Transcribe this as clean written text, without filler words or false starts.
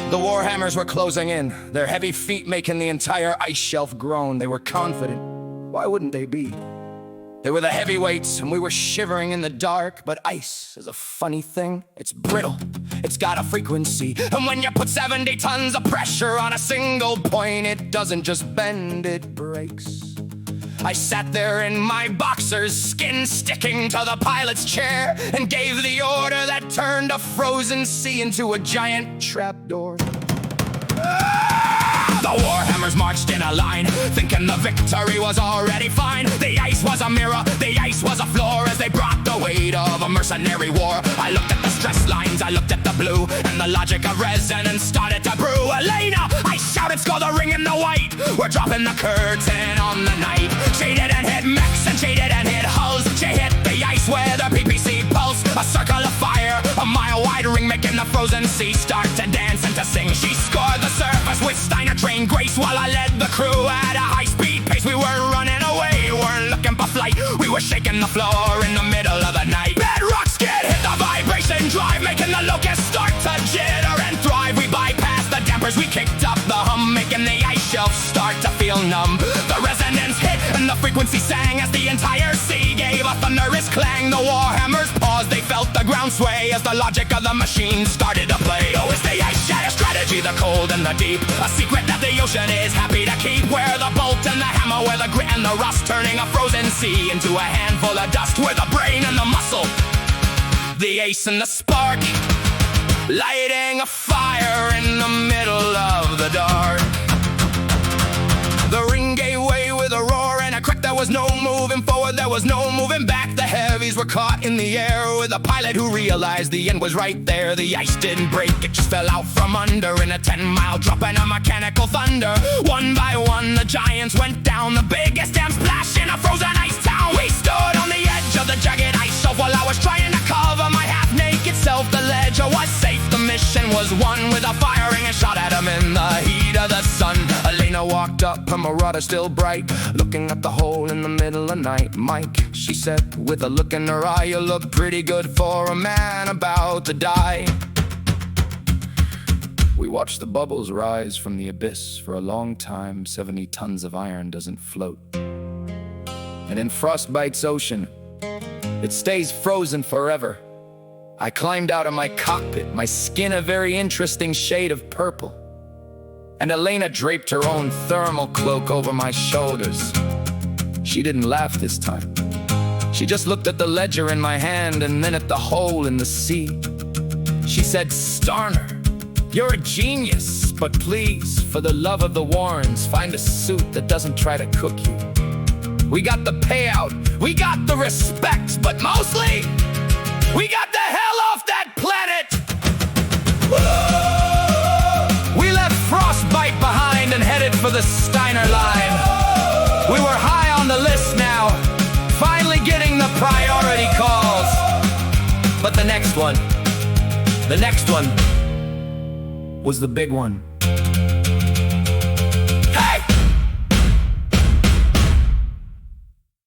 The Warhammers were closing in, their heavy feet making the entire ice shelf groan. They were confident. Why wouldn't they be? They were the heavyweights, and we were shivering in the dark. But ice is a funny thing. It's brittle, it's got a frequency. And when you put 70 tons of pressure on a single point, it doesn't just bend, it breaks. I sat there in my boxers, skin sticking to the pilot's chair, and gave the order that turned a frozen sea into a giant trapdoor. The Warhammers marched in a line, thinking the victory was already fine. The ice was a mirror, the ice was a floor, as they brought the weight of a mercenary war. I looked at the stress lines, I looked at the blue, and the logic of resonance started to brew. Elena, I shouted, score the ring in the white. We're dropping the curtain on the night. She didn't hit mechs and she didn't hit hulls. She hit the ice with a PPC pulse. A circle of fire, a mile-wide ring, making the frozen sea start to dance and to sing. She scored the surface with Starner trained grace, while I led the crew at a high-speed pace. We weren't running away, weren't looking for flight. We were shaking the floor in the middle of the night. Bedrock skid hit the vibration drive, making the locusts start to jitter and thrive. We bypassed the dampers, we kicked up the hum, making the ice shelf start to feel numb. The resonance hit and the frequency sang as the entire sea gave a thunderous clang. The Warhammers paused, they felt the ground sway as the logic of the machine started to play. Oh, it's the Ice-Shatter strategy, the cold and the deep, a secret that the ocean is happy to keep. Where the bolt and the hammer, where the grit and the rust, turning a frozen sea into a handful of dust. Where the brain and the muscle, the ace and the spark, lighting a fire in the middle of the dark. The ring gave way with a roar and a crack. There was no moving forward, there was no moving back. The heavies were caught in the air with a pilot who realized the end was right there. The ice didn't break, it just fell out from under in a 10-mile drop and a mechanical thunder. One by one the giants went down, the biggest damn splash in a frozen ice town. We stood on the edge of the jagged ice shelf while I was trying to cover my half-naked self. The ledge was safe, the mission was won, with a firing a shot at him in the heat of the sun. Elena walked up, her marauder still bright, looking at the hole in the middle of night. Mike, she said with a look in her eye, you look pretty good for a man about to die. We watched the bubbles rise from the abyss for a long time. 70 tons of iron doesn't float. And in Frostbite's ocean, it stays frozen forever. I climbed out of my cockpit, my skin a very interesting shade of purple, and Elena draped her own thermal cloak over my shoulders. She didn't laugh this time. She just looked at the ledger in my hand and then at the hole in the sea. She said, Starner, you're a genius, but please, for the love of the Warrens, find a suit that doesn't try to cook you. We got the payout, we got the respect, but mostly, we got the hell off that planet! We left Frostbite behind and headed for the Starner line. We were high on the list now, finally getting the priority calls. But the next one was the big one.